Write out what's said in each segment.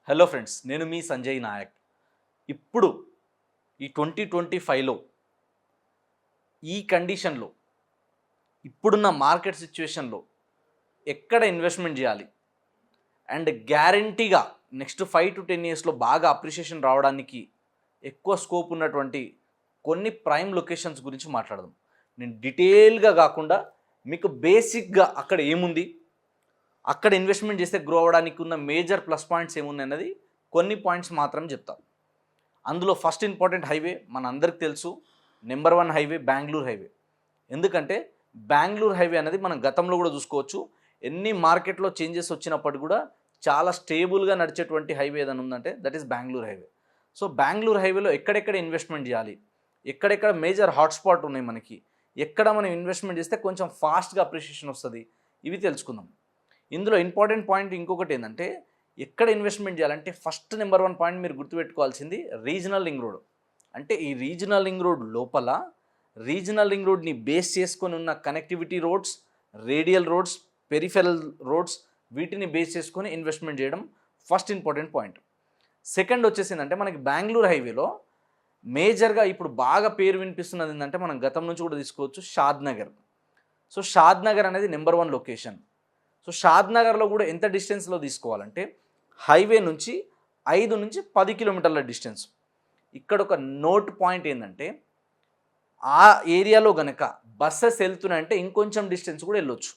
Hello friends, నేను మీ సంజయ్ నాయక్. ఇప్పుడు ఈ 2025లో ఈ కండిషన్లో ఇప్పుడున్న మార్కెట్ సిచ్యువేషన్లో ఎక్కడ ఇన్వెస్ట్మెంట్ చేయాలి అండ్ గ్యారంటీగా నెక్స్ట్ 5 to 10 ఇయర్స్లో బాగా అప్రిషియేషన్ రావడానికి ఎక్కువ స్కోప్ ఉన్నటువంటి కొన్ని ప్రైమ్ లొకేషన్స్ గురించి మాట్లాడదాం. నేను డీటెయిల్గా కాకుండా మీకు బేసిక్గా అక్కడ ఏముంది, అక్కడ ఇన్వెస్ట్మెంట్ చేస్తే గ్రో అవ్వడానికి ఉన్న మేజర్ ప్లస్ పాయింట్స్ ఏమున్నాయి అన్నది కొన్ని పాయింట్స్ మాత్రం చెప్తాం. అందులో ఫస్ట్ ఇంపార్టెంట్ హైవే మన అందరికి తెలుసు, నెంబర్ 1 హైవే బెంగళూరు హైవే. ఎందుకంటే బెంగళూరు హైవే అనేది మనం గతంలో కూడా చూసుకోవచ్చు, ఎన్ని మార్కెట్లో చేంజెస్ వచ్చినప్పటికీ కూడా చాలా స్టేబుల్గా నడిచేటువంటి హైవే ఏదైనా ఉందంటే that is Bengaluru highway. So Bengaluru హైవేలో ఎక్కడెక్కడ ఇన్వెస్ట్మెంట్ చేయాలి, ఎక్కడెక్కడ మేజర్ హాట్స్పాట్ ఉన్నాయి మనకి, ఎక్కడ మనం ఇన్వెస్ట్మెంట్ చేస్తే కొంచెం ఫాస్ట్గా అప్రిషియేషన్ వస్తుంది, ఇవి తెలుసుకుందాం. ఇందులో ఇంపార్టెంట్ పాయింట్ ఇంకొకటి ఏంటంటే, ఎక్కడ ఇన్వెస్ట్మెంట్ చేయాలంటే ఫస్ట్ నెంబర్ 1 పాయింట్ మీరు గుర్తుపెట్టుకోవాల్సింది రీజనల్ రింగ్ రోడ్. అంటే ఈ రీజనల్ రింగ్ రోడ్ లోపల రీజనల్ రింగ్ రోడ్ని బేస్ చేసుకొని ఉన్న connectivity roads, radial roads, peripheral roads, వీటిని బేస్ చేసుకొని ఇన్వెస్ట్మెంట్ చేయడం ఫస్ట్ ఇంపార్టెంట్ పాయింట్. సెకండ్ వచ్చేసిందంటే మనకి బెంగళూరు హైవేలో మేజర్గా ఇప్పుడు బాగా పేరు వినిపిస్తున్నది ఏంటంటే, మనం గతం నుంచి కూడా తీసుకోవచ్చు షాద్ నగర్. సో షాద్ నగర్ అనేది నెంబర్ 1 లొకేషన్. సో షాద్ నగర్లో కూడా ఎంత డిస్టెన్స్లో తీసుకోవాలంటే హైవే నుంచి 5 నుంచి 10 కిలోమీటర్ల డిస్టెన్స్. ఇక్కడ ఒక నోట్ పాయింట్ ఏంటంటే, ఆ ఏరియాలో గనక బస్సెస్ వెళ్తున్నాయంటే ఇంకొంచెం డిస్టెన్స్ కూడా వెళ్ళొచ్చు.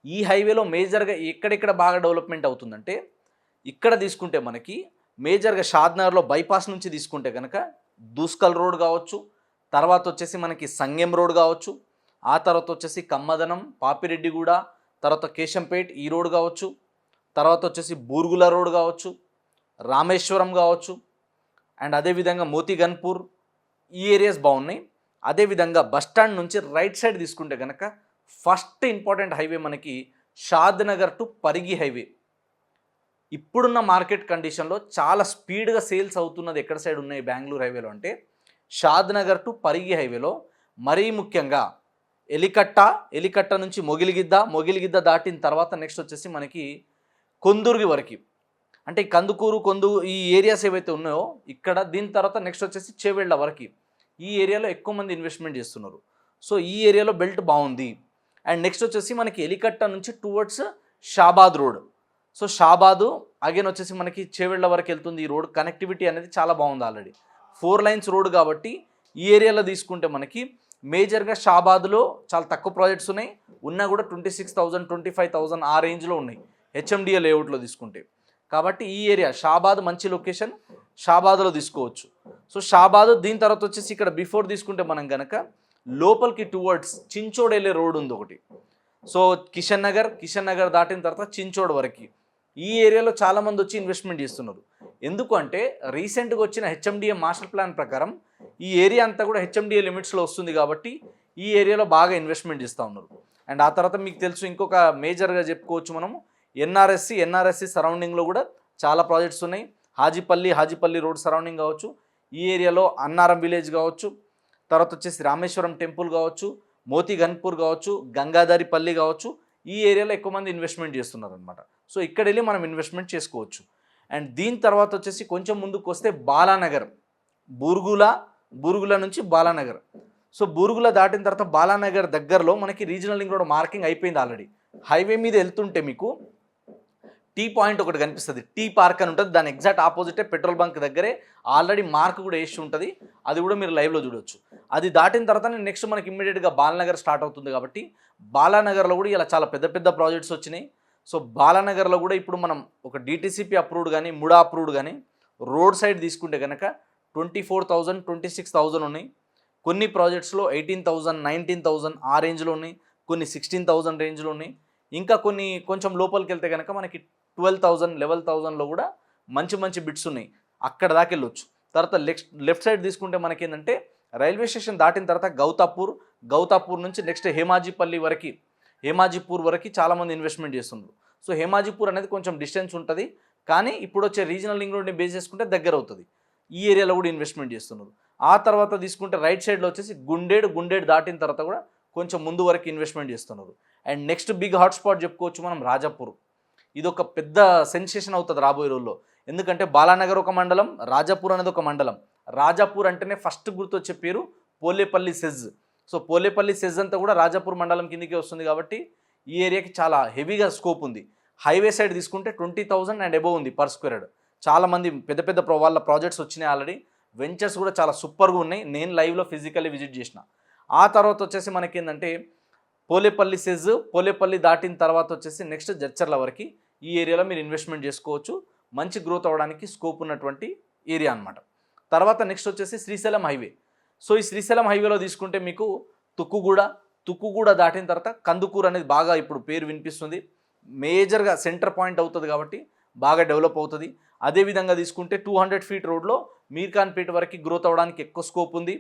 ఈ హైవేలో మేజర్గా ఎక్కడెక్కడ బాగా డెవలప్మెంట్ అవుతుందంటే, ఇక్కడ తీసుకుంటే మనకి మేజర్గా షాద్ నగర్లో బైపాస్ నుంచి తీసుకుంటే కనుక దూస్కల్ రోడ్ కావచ్చు, తర్వాత వచ్చేసి మనకి సంగెం రోడ్ కావచ్చు, ఆ తర్వాత వచ్చేసి కమ్మదనం, పాపిరెడ్డిగూడ, తర్వాత కేశంపేట్ ఈ రోడ్ కావచ్చు, తర్వాత వచ్చేసి బూర్గుల రోడ్ కావచ్చు, రామేశ్వరం కావచ్చు, అండ్ అదేవిధంగా మోతిగన్పూర్, ఈ ఏరియాస్ బాగున్నాయి. అదేవిధంగా బస్టాండ్ నుంచి రైట్ సైడ్ తీసుకుంటే కనుక ఫస్ట్ ఇంపార్టెంట్ హైవే మనకి షాద్ నగర్ టు పరిగి హైవే. ఇప్పుడున్న మార్కెట్ కండిషన్లో చాలా స్పీడ్గా సేల్స్ అవుతున్నది ఎక్కడ సైడ్ ఉన్నాయి బెంగళూరు హైవేలో అంటే షాద్ నగర్ టు పరిగి హైవేలో. మరీ ముఖ్యంగా ఎలికట్ట నుంచి మొగిలిగిద్ద దాటిన తర్వాత నెక్స్ట్ వచ్చేసి మనకి కొందుర్గి వరకు, అంటే కందుకూరు ఈ ఏరియాస్ ఏవైతే ఉన్నాయో ఇక్కడ, దీని తర్వాత నెక్స్ట్ వచ్చేసి చేవెళ్ళ వరకు ఈ ఏరియాలో ఎక్కువ మంది ఇన్వెస్ట్మెంట్ చేస్తున్నారు. సో ఈ ఏరియాలో బెల్ట్ బాగుంది. అండ్ నెక్స్ట్ వచ్చేసి మనకి ఎలికట్ట నుంచి towards Shabad road. So Shabad again వచ్చేసి మనకి చేవెళ్ళ వరకు వెళ్తుంది. ఈ రోడ్ కనెక్టివిటీ అనేది చాలా బాగుంది, ఆల్రెడీ 4 లైన్స్ రోడ్ కాబట్టి ఈ ఏరియాలో తీసుకుంటే మనకి మేజర్గా షాబాద్లో చాలా తక్కువ ప్రాజెక్ట్స్ ఉన్నాయి, ఉన్నా కూడా 26,000 25,000 ఆ రేంజ్లో ఉన్నాయి హెచ్ఎండిఏ లేఅవుట్లో తీసుకుంటే. కాబట్టి ఈ ఏరియా షాబాద్ మంచి లొకేషన్, షాబాద్లో తీసుకోవచ్చు. సో షాబాద్, దీని తర్వాత వచ్చేసి ఇక్కడ బిఫోర్ తీసుకుంటే మనం కనుక లోపలికి టువర్డ్స్ చించోడ్ వెళ్ళే రోడ్ ఉంది ఒకటి. సో కిషన్ నగర్ దాటిన తర్వాత చించోడ్ వరకు ఈ ఏరియాలో చాలామంది వచ్చి ఇన్వెస్ట్మెంట్ చేస్తున్నారు. ఎందుకు అంటే రీసెంట్గా వచ్చిన హెచ్ఎండిఏ మాస్టర్ ప్లాన్ ప్రకారం ఈ ఏరియా అంతా కూడా హెచ్ఎండిఏ లిమిట్స్లో వస్తుంది కాబట్టి ఈ ఏరియాలో బాగా ఇన్వెస్ట్మెంట్ చేస్తూ ఉన్నారు. అండ్ ఆ తర్వాత మీకు తెలుసు ఇంకొక మేజర్గా చెప్పుకోవచ్చు మనము ఎన్ఆర్ఎస్సి సరౌండింగ్లో కూడా చాలా ప్రాజెక్ట్స్ ఉన్నాయి. హాజీపల్లి రోడ్ సరౌండింగ్ కావచ్చు, ఈ ఏరియాలో అన్నారం విలేజ్ కావచ్చు, తర్వాత వచ్చేసి రామేశ్వరం టెంపుల్ కావచ్చు, మోతిగన్పూర్ కావచ్చు, గంగాధరిపల్లి కావచ్చు, ఈ ఏరియాలో ఎక్కువ మంది ఇన్వెస్ట్మెంట్ చేస్తున్నారు అనమాట. సో ఇక్కడ వెళ్ళి మనం ఇన్వెస్ట్మెంట్ చేసుకోవచ్చు. అండ్ దీని తర్వాత వచ్చేసి కొంచెం ముందుకు వస్తే బాలానగర్, బూరుగుల నుంచి బాలానగర్. సో బూరుగుల దాటిన తర్వాత బాలానగర్ దగ్గరలో మనకి రీజనల్ రింగ్ రోడ్ మార్కింగ్ అయిపోయింది ఆల్రెడీ. హైవే మీద వెళ్తుంటే మీకు టీ పాయింట్ ఒకటి కనిపిస్తుంది, టీ పార్క్ అని ఉంటుంది, దాని ఎగ్జాక్ట్ ఆపోజిటే పెట్రోల్ బంక్ దగ్గరే ఆల్రెడీ మార్క్ కూడా వేసి ఉంటుంది, అది కూడా మీరు లైవ్లో చూడవచ్చు. అది దాటిన తర్వాత నెక్స్ట్ మనకి ఇమ్మీడియట్గా బాలానగర్ స్టార్ట్ అవుతుంది కాబట్టి బాలానగర్లో కూడా ఇలా చాలా పెద్ద పెద్ద ప్రాజెక్ట్స్ వచ్చినాయి. సో బాలానగర్లో కూడా ఇప్పుడు మనం ఒక డిటిసిపి అప్రూవ్డ్ కానీ ముడా అప్రూవ్డ్ కానీ రోడ్ సైడ్ తీసుకుంటే కనుక 24,000 26,000 ఉన్నాయి. కొన్ని ప్రాజెక్ట్స్లో 18,000 19,000 ఆ రేంజ్లో ఉన్నాయి, కొన్ని 16,000 రేంజ్లో ఉన్నాయి. ఇంకా కొన్ని కొంచెం లోపలికి వెళ్తే కనుక మనకి 12,000 11,000లో కూడా మంచి బిట్స్ ఉన్నాయి, అక్కడ దాకా వెళ్ళొచ్చు. తర్వాత లెఫ్ట్ సైడ్ తీసుకుంటే మనకి ఏంటంటే రైల్వే స్టేషన్ దాటిన తర్వాత గౌతాపూర్ నుంచి నెక్స్ట్ హేమాజీపూర్ వరకు చాలామంది ఇన్వెస్ట్మెంట్ చేస్తున్నారు. సో హేమాజీపూర్ అనేది కొంచెం డిస్టెన్స్ ఉంటుంది, కానీ ఇప్పుడు వచ్చే రీజనల్ రింగ్ రోడ్ని బేస్ చేసుకుంటే దగ్గర అవుతుంది. ఈ ఏరియాలో కూడా ఇన్వెస్ట్మెంట్ చేస్తున్నారు. ఆ తర్వాత తీసుకుంటే రైట్ సైడ్లో వచ్చేసి గుండేడు దాటిన తర్వాత కూడా కొంచెం ముందు వరకు ఇన్వెస్ట్మెంట్ చేస్తున్నారు. అండ్ నెక్స్ట్ బిగ్ హాట్స్పాట్ చెప్పుకోవచ్చు మనం రాజాపూర్. ఇది ఒక పెద్ద సెన్సేషన్ అవుతుంది రాబోయే రోజుల్లో. ఎందుకంటే బాలానగర్ ఒక మండలం, రాజాపూర్ అనేది ఒక మండలం. రాజాపూర్ అంటేనే ఫస్ట్ గుర్తొచ్చే పేరు Polepally SEZ. So Polepally SEZ అంతా కూడా రాజాపూర్ మండలం కిందకే వస్తుంది కాబట్టి ఈ ఏరియాకి చాలా హెవీగా స్కోప్ ఉంది. హైవే సైడ్ తీసుకుంటే 20,000 అండ్ అబోవ్ ఉంది పర్ స్క్వేర్ యార్డ్. చాలామంది పెద్ద పెద్ద వాళ్ళ ప్రాజెక్ట్స్ వచ్చినాయి ఆల్రెడీ. వెంచర్స్ కూడా చాలా సూపర్గా ఉన్నాయి. నేను లైవ్లో ఫిజికల్లీ విజిట్ చేసిన. ఆ తర్వాత వచ్చేసి మనకి ఏంటంటే పోలేపల్లి సెజ్, పోలేపల్లి దాటిన తర్వాత వచ్చేసి నెక్స్ట్ జడ్చర్ల వరకు ఈ ఏరియాలో మీరు ఇన్వెస్ట్మెంట్ చేసుకోవచ్చు. మంచి గ్రోత్ అవ్వడానికి స్కోప్ ఉన్నటువంటి ఏరియా అనమాట. తర్వాత నెక్స్ట్ వచ్చేసి శ్రీశైలం హైవే. సో ఈ శ్రీశైలం హైవేలో తీసుకుంటే మీకు తుక్కుగూడ దాటిన తర్వాత కందుకూరు అనేది బాగా ఇప్పుడు పేరు వినిపిస్తుంది. మేజర్గా సెంటర్ పాయింట్ అవుతుంది కాబట్టి బాగా డెవలప్ అవుతుంది. అదేవిధంగా తీసుకుంటే 200 ఫీట్ రోడ్లో మీర్ఖాన్పేట వరకు గ్రోత్ అవ్వడానికి ఎక్కువ స్కోప్ ఉంది.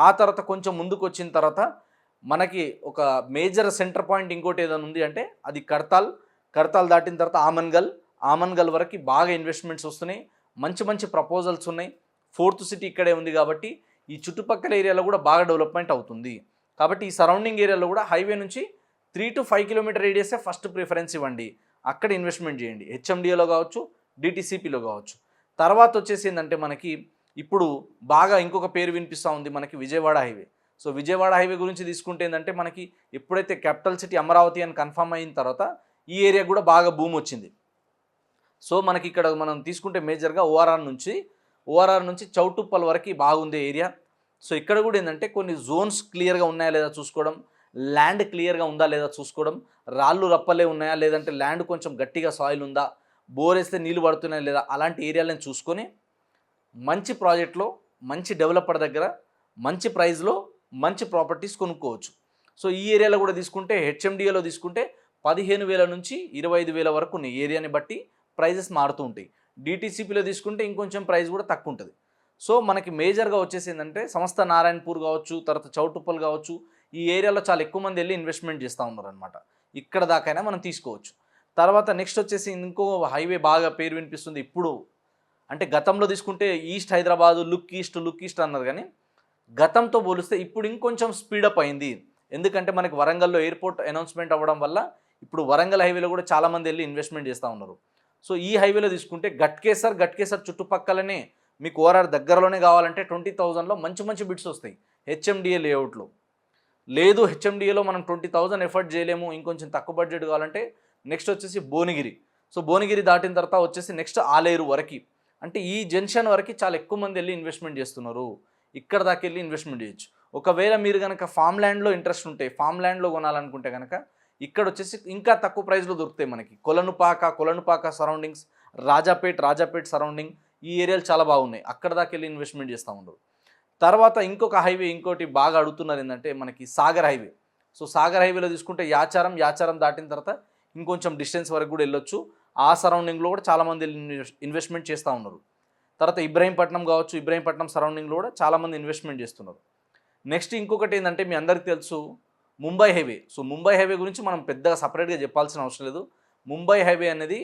ఆ తర్వాత కొంచెం ముందుకు వచ్చిన తర్వాత మనకి ఒక మేజర్ సెంటర్ పాయింట్ ఇంకోటి ఏదైనా ఉంది అంటే అది కడతాల్ దాటిన తర్వాత ఆమన్గల్ వరకు బాగా ఇన్వెస్ట్మెంట్స్ వస్తున్నాయి. మంచి మంచి ప్రపోజల్స్ ఉన్నాయి. 4th సిటీ ఇక్కడే ఉంది కాబట్టి ఈ చుట్టుపక్కల ఏరియాలో కూడా బాగా డెవలప్మెంట్ అవుతుంది. కాబట్టి ఈ సరౌండింగ్ ఏరియాలో కూడా హైవే నుంచి 3 to 5 కిలోమీటర్ రేడియసే ఫస్ట్ ప్రిఫరెన్స్ ఇవ్వండి. అక్కడ ఇన్వెస్ట్మెంట్ చేయండి. హెచ్ఎండిఏలో కావచ్చు, డిటిసిపిలో కావచ్చు. తర్వాత వచ్చేసి ఏంటంటే మనకి ఇప్పుడు బాగా ఇంకొక పేరు వినిపిస్తూ ఉంది మనకి Vijayawada highway. So Vijayawada highway గురించి తీసుకుంటే ఏంటంటే మనకి ఎప్పుడైతే క్యాపిటల్ సిటీ అమరావతి అని కన్ఫర్మ్ అయిన తర్వాత ఈ ఏరియా కూడా బాగా భూమి వచ్చింది. సో మనకి ఇక్కడ మనం తీసుకుంటే మేజర్గా ఓఆర్ఆర్ నుంచి చౌటుప్పల్ వరకు బాగుంది ఏరియా. సో ఇక్కడ కూడా ఏంటంటే కొన్ని జోన్స్ క్లియర్గా ఉన్నాయా లేదా చూసుకోవడం, ల్యాండ్ క్లియర్గా ఉందా లేదా చూసుకోవడం, రాళ్ళు రప్పలే ఉన్నాయా లేదంటే ల్యాండ్ కొంచెం గట్టిగా సాయిల్ ఉందా, బోర్ వేస్తే నీళ్ళు పడుతున్నాయా లేదా, అలాంటి ఏరియాలను చూసుకొని మంచి ప్రాజెక్ట్లో మంచి డెవలపర్ దగ్గర మంచి ప్రైస్లో మంచి ప్రాపర్టీస్ కొనుక్కోవచ్చు. సో ఈ ఏరియాలో కూడా తీసుకుంటే హెచ్ఎండిఏలో తీసుకుంటే 15,000 నుంచి 25,000 వరకు ఉన్నాయి. ఏరియాని బట్టి ప్రైజెస్ మారుతూ ఉంటాయి. డిటీసీపీలో తీసుకుంటే ఇంకొంచెం ప్రైస్ కూడా తక్కువ ఉంటుంది. సో మనకి మేజర్గా వచ్చేసి ఏంటంటే సంస్థ నారాయణపూర్ కావచ్చు, తర్వాత చౌటుప్పల్ కావచ్చు, ఈ ఏరియాలో చాలా ఎక్కువ మంది వెళ్ళి ఇన్వెస్ట్మెంట్ చేస్తూ ఉన్నారు అనమాట. ఇక్కడ దాకైనా మనం తీసుకోవచ్చు. తర్వాత నెక్స్ట్ వచ్చేసి ఇంకో హైవే బాగా పేరు వినిపిస్తుంది ఇప్పుడు. అంటే గతంలో తీసుకుంటే ఈస్ట్ హైదరాబాదు లుక్ ఈస్ట్ అన్నారు, కానీ గతంతో పోలిస్తే ఇప్పుడు ఇంకొంచెం స్పీడప్ అయింది. ఎందుకంటే మనకి వరంగల్లో ఎయిర్పోర్ట్ అనౌన్స్మెంట్ అవ్వడం వల్ల ఇప్పుడు వరంగల్ హైవేలో కూడా చాలామంది వెళ్ళి ఇన్వెస్ట్మెంట్ చేస్తూ ఉన్నారు. సో ఈ హైవేలో తీసుకుంటే గట్కేసర్ చుట్టుపక్కలనే మీకు ఓఆర్ఆర్ దగ్గరలోనే కావాలంటే 20,000లో మంచి బిడ్స్ వస్తాయి హెచ్ఎండిఏ లేఅవుట్లో. లేదు హెచ్ఎండిఏలో మనం 20,000 ఎఫర్ట్ చేయలేము, ఇంకొంచెం తక్కువ బడ్జెట్ కావాలంటే నెక్స్ట్ వచ్చేసి భువనగిరి. సో భువనగిరి దాటిన తర్వాత వచ్చేసి నెక్స్ట్ ఆలేరు వరకు, అంటే ఈ జంక్షన్ వరకు చాలా ఎక్కువ మంది వెళ్ళి ఇన్వెస్ట్మెంట్ చేస్తున్నారు. ఇక్కడ దాకా వెళ్ళి ఇన్వెస్ట్మెంట్ చేయొచ్చు. ఒకవేళ మీరు కనుక ఫామ్ ల్యాండ్లో ఇంట్రెస్ట్ ఉంటే, ఫామ్ ల్యాండ్లో కొనాలనుకుంటే కనుక ఇక్కడ వచ్చేసి ఇంకా తక్కువ ప్రైస్లో దొరుకుతాయి మనకి. కొలనుపాక సరౌండింగ్స్, రాజాపేట్ సరౌండింగ్, ఈ ఏరియాలు చాలా బాగున్నాయి. అక్కడ దాకా వెళ్ళి ఇన్వెస్ట్మెంట్ చేస్తూ ఉండరు. తర్వాత ఇంకొక హైవే ఇంకోటి బాగా అడుగుతున్నారు ఏంటంటే మనకి సాగర్ హైవే. సో సాగర్ హైవేలో తీసుకుంటే యాచారం దాటిన తర్వాత ఇంకొంచెం డిస్టెన్స్ వరకు కూడా వెళ్ళొచ్చు. ఆ సరౌండింగ్లో కూడా చాలామంది ఇన్వెస్ట్మెంట్ చేస్తూ ఉన్నారు. తర్వాత ఇబ్రహీంపట్నం సరౌండింగ్లో కూడా చాలామంది ఇన్వెస్ట్మెంట్ చేస్తున్నారు. నెక్స్ట్ ఇంకొకటి ఏంటంటే మీ అందరికీ తెలుసు Mumbai highway. So Mumbai highway గురించి మనం పెద్దగా సపరేట్గా చెప్పాల్సిన అవసరం లేదు. ముంబై హైవే అనేది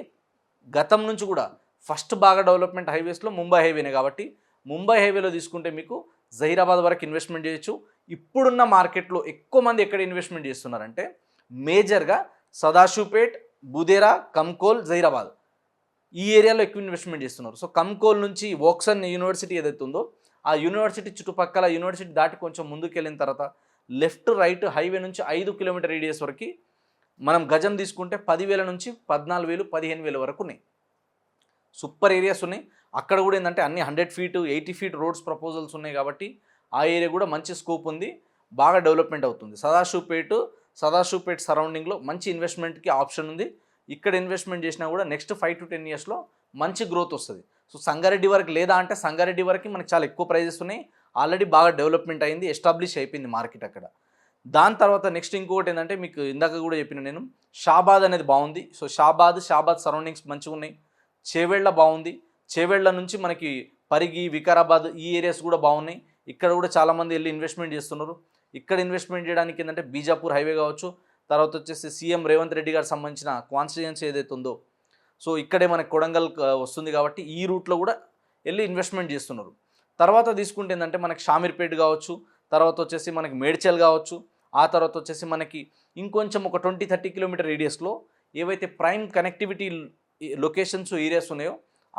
గతం నుంచి కూడా ఫస్ట్ బాగా డెవలప్మెంట్ హైవేస్లో ముంబై హైవేనే కాబట్టి ముంబై హైవేలో తీసుకుంటే మీకు జహీరాబాద్ వరకు ఇన్వెస్ట్మెంట్ చేయొచ్చు. ఇప్పుడున్న మార్కెట్లో ఎక్కువ మంది ఎక్కడ ఇన్వెస్ట్మెంట్ చేస్తున్నారంటే మేజర్గా సదాశివపేట్, బుదేరా, కంకోల్, జహీరాబాద్ ఈ ఏరియాలో ఎక్కువ ఇన్వెస్ట్మెంట్ చేస్తున్నారు. సో కంకోల్ నుంచి వోక్సన్ యూనివర్సిటీ ఏదైతే ఉందో ఆ యూనివర్సిటీ చుట్టుపక్కల యూనివర్సిటీ దాటి కొంచెం ముందుకు వెళ్ళిన తర్వాత లెఫ్ట్ రైట్ హైవే నుంచి 5 కిలోమీటర్ రేడియస్ వరకు మనం గజం తీసుకుంటే 10,000 నుంచి 14,000, 15,000 వరకు ఉన్నాయి. సూపర్ ఏరియాస్ ఉన్నాయి. అక్కడ కూడా ఏంటంటే అన్ని 100 ఫీట్ 80 ఫీట్ రోడ్స్ ప్రపోజల్స్ ఉన్నాయి కాబట్టి ఆ ఏరియా కూడా మంచి స్కోప్ ఉంది, బాగా డెవలప్మెంట్ అవుతుంది. సదాశివపేట్ సరౌండింగ్లో మంచి ఇన్వెస్ట్మెంట్కి ఆప్షన్ ఉంది. ఇక్కడ ఇన్వెస్ట్మెంట్ చేసినా కూడా నెక్స్ట్ 5 to 10 ఇయర్స్లో మంచి గ్రోత్ వస్తుంది. సో సంగారెడ్డి వరకు లేదా అంటే సంగారెడ్డి వరకు మనకి చాలా ఎక్కువ ప్రైజెస్ ఉన్నాయి. ఆల్రెడీ బాగా డెవలప్మెంట్ అయింది, ఎస్టాబ్లిష్ అయిపోయింది మార్కెట్ అక్కడ. దాని తర్వాత నెక్స్ట్ ఇంకొకటి ఏంటంటే మీకు ఇందాక కూడా చెప్పిన నేను షాబాద్ అనేది బాగుంది. సో షాబాద్ సరౌండింగ్స్ మంచిగా ఉన్నాయి. చేవెళ్ళ బాగుంది. చేవెళ్ళ నుంచి మనకి పరిగి, వికారాబాద్ ఈ ఏరియాస్ కూడా బాగున్నాయి. ఇక్కడ కూడా చాలామంది వెళ్ళి ఇన్వెస్ట్మెంట్ చేస్తున్నారు. ఇక్కడ ఇన్వెస్ట్మెంట్ చేయడానికి ఏంటంటే బీజాపూర్ హైవే కావచ్చు, తర్వాత వచ్చేసి సీఎం రేవంత్ రెడ్డి గారు సంబంధించిన కాన్స్టిట్యుయెన్సీ ఏదైతే ఉందో సో ఇక్కడే మనకి కొడంగల్ వస్తుంది కాబట్టి ఈ రూట్లో కూడా వెళ్ళి ఇన్వెస్ట్మెంట్ చేస్తున్నారు. తర్వాత తీసుకుంటే ఏంటంటే మనకి షామీర్పేట్ కావచ్చు, తర్వాత వచ్చేసి మనకి మేడ్చల్ కావచ్చు, ఆ తర్వాత వచ్చేసి మనకి ఇంకొంచెం ఒక 20-30 కిలోమీటర్ రేడియస్లో ఏవైతే ప్రైమ్ కనెక్టివిటీ లొకేషన్స్ ఏరియాస్ ఉన్నాయో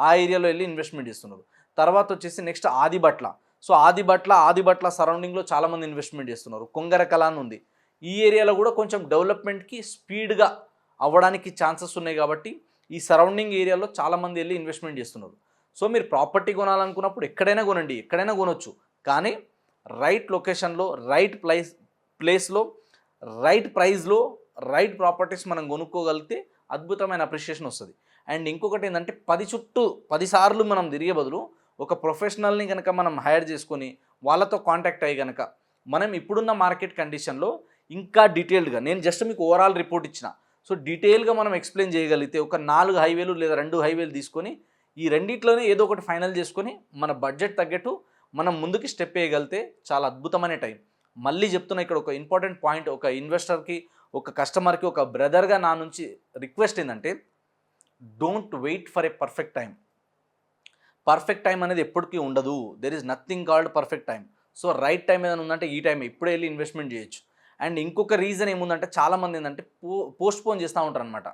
ఆ ఏరియాలో వెళ్ళి ఇన్వెస్ట్మెంట్ చేస్తున్నారు. తర్వాత వచ్చేసి నెక్స్ట్ ఆదిబట్ల. సో ఆదిబట్ల సరౌండింగ్లో చాలామంది ఇన్వెస్ట్మెంట్ చేస్తున్నారు. కొంగరకల అని ఉంది. ఈ ఏరియాలో కూడా కొంచెం డెవలప్మెంట్కి స్పీడ్గా అవ్వడానికి ఛాన్సెస్ ఉన్నాయి కాబట్టి ఈ సరౌండింగ్ ఏరియాలో చాలామంది వెళ్ళి ఇన్వెస్ట్మెంట్ చేస్తున్నారు. సో మీరు ప్రాపర్టీ కొనాలనుకున్నప్పుడు ఎక్కడైనా కొనండి, ఎక్కడైనా కొనవచ్చు. కానీ రైట్ లొకేషన్లో, రైట్ ప్లేస్లో, రైట్ ప్రైస్లో, రైట్ ప్రాపర్టీస్ మనం కొనుక్కోగలిగితే అద్భుతమైన అప్రిషియేషన్ వస్తుంది. అండ్ ఇంకొకటి ఏంటంటే 10 సార్లు మనం తిరిగే బదులు ఒక ప్రొఫెషనల్ని కనుక మనం హైర్ చేసుకొని వాళ్ళతో కాంటాక్ట్ అయ్యి కనుక మనం ఇప్పుడున్న మార్కెట్ కండిషన్లో ఇంకా డీటెయిల్డ్గా, నేను జస్ట్ మీకు ఓవరాల్ రిపోర్ట్ ఇచ్చిన, సో డీటెయిల్గా మనం ఎక్స్ప్లెయిన్ చేయగలిగితే ఒక 4 హైవేలు లేదా 2 హైవేలు తీసుకొని ఈ రెండిట్లోనే ఏదో ఒకటి ఫైనల్ చేసుకొని మన బడ్జెట్ తగ్గట్టు మనం ముందుకి స్టెప్ వేయగలిగితే చాలా అద్భుతమైన టైం. మళ్ళీ చెప్తున్నా, ఇక్కడ ఒక ఇంపార్టెంట్ పాయింట్, ఒక ఇన్వెస్టర్కి, ఒక కస్టమర్కి, ఒక బ్రదర్గా నా నుంచి రిక్వెస్ట్ ఏంటంటే, don't wait for a perfect time. Perfect time అనేది ఎప్పటికీ ఉండదు. There is nothing called perfect time. So right time ఏదైనా ఉందంటే ఈ టైం, ఇప్పుడే వెళ్ళి ఇన్వెస్ట్మెంట్ చేయొచ్చు. అండ్ ఇంకొక రీజన్ ఏముందంటే, చాలామంది ఏంటంటే పోస్ట్పోన్ చేస్తూ ఉంటారు అనమాట.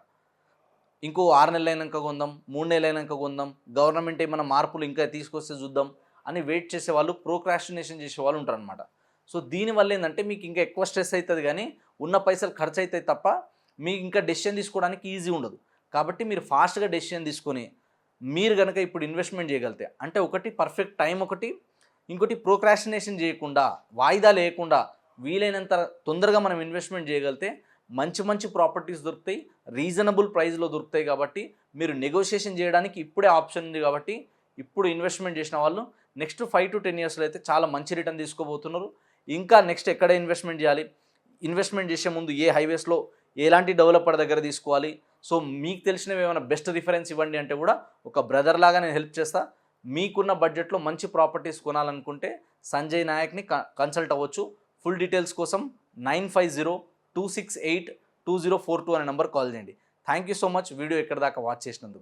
ఇంకో 6 నెలలు అయినాక కొందాం, 3 నెలలు అయినాక కొందాం, గవర్నమెంట్ ఏమైనా మార్పులు ఇంకా తీసుకొస్తే చూద్దాం అని వెయిట్ చేసేవాళ్ళు, ప్రోక్రాస్టినేషన్ చేసేవాళ్ళు ఉంటారు అనమాట. సో దీనివల్ల ఏంటంటే మీకు ఇంకా ఎక్కువ స్ట్రెస్ అవుతుంది, కానీ ఉన్న పైసలు ఖర్చు అవుతాయి తప్ప మీకు ఇంకా డెసిషన్ తీసుకోవడానికి ఈజీ ఉండదు. కాబట్టి మీరు ఫాస్ట్గా డెసిషన్ తీసుకొని మీరు కనుక ఇప్పుడు ఇన్వెస్ట్మెంట్ చేయగలిగితే, అంటే ఒకటి పర్ఫెక్ట్ టైం, ఒకటి ఇంకోటి ప్రోక్రాస్టినేషన్ చేయకుండా, వాయిదా లేకుండా వీలైనంత తొందరగా మనం ఇన్వెస్ట్మెంట్ చేయగలిగితే మంచి మంచి ప్రాపర్టీస్ దొరుకుతాయి, రీజనబుల్ ప్రైస్లో దొరుకుతాయి. కాబట్టి మీరు నెగోషియేషన్ చేయడానికి ఇప్పుడే ఆప్షన్ ఉంది. కాబట్టి ఇప్పుడు ఇన్వెస్ట్మెంట్ చేసిన వాళ్ళు నెక్స్ట్ 5 to 10 ఇయర్స్లో అయితే చాలా మంచి రిటర్న్ తీసుకోబోతున్నారు. ఇంకా నెక్స్ట్ ఎక్కడ ఇన్వెస్ట్మెంట్ చేయాలి, ఇన్వెస్ట్మెంట్ చేసే ముందు ఏ హైవేస్లో ఎలాంటి డెవలపర్ దగ్గర తీసుకోవాలి, సో మీకు తెలిసినవి ఏమైనా బెస్ట్ రిఫరెన్స్ ఇవ్వండి అంటే కూడా ఒక బ్రదర్ లాగా నేను హెల్ప్ చేస్తా. మీకున్న బడ్జెట్లో మంచి ప్రాపర్టీస్ కొనాలనుకుంటే సంజయ్ నాయక్ని కన్సల్ట్ అవ్వచ్చు. ఫుల్ డీటెయిల్స్ కోసం 950-268-2042 అనే నెంబర్ కాల్ చేయండి. Thank you so much video ఎక్కడ దాకా వాచ్ చేసినందుకు.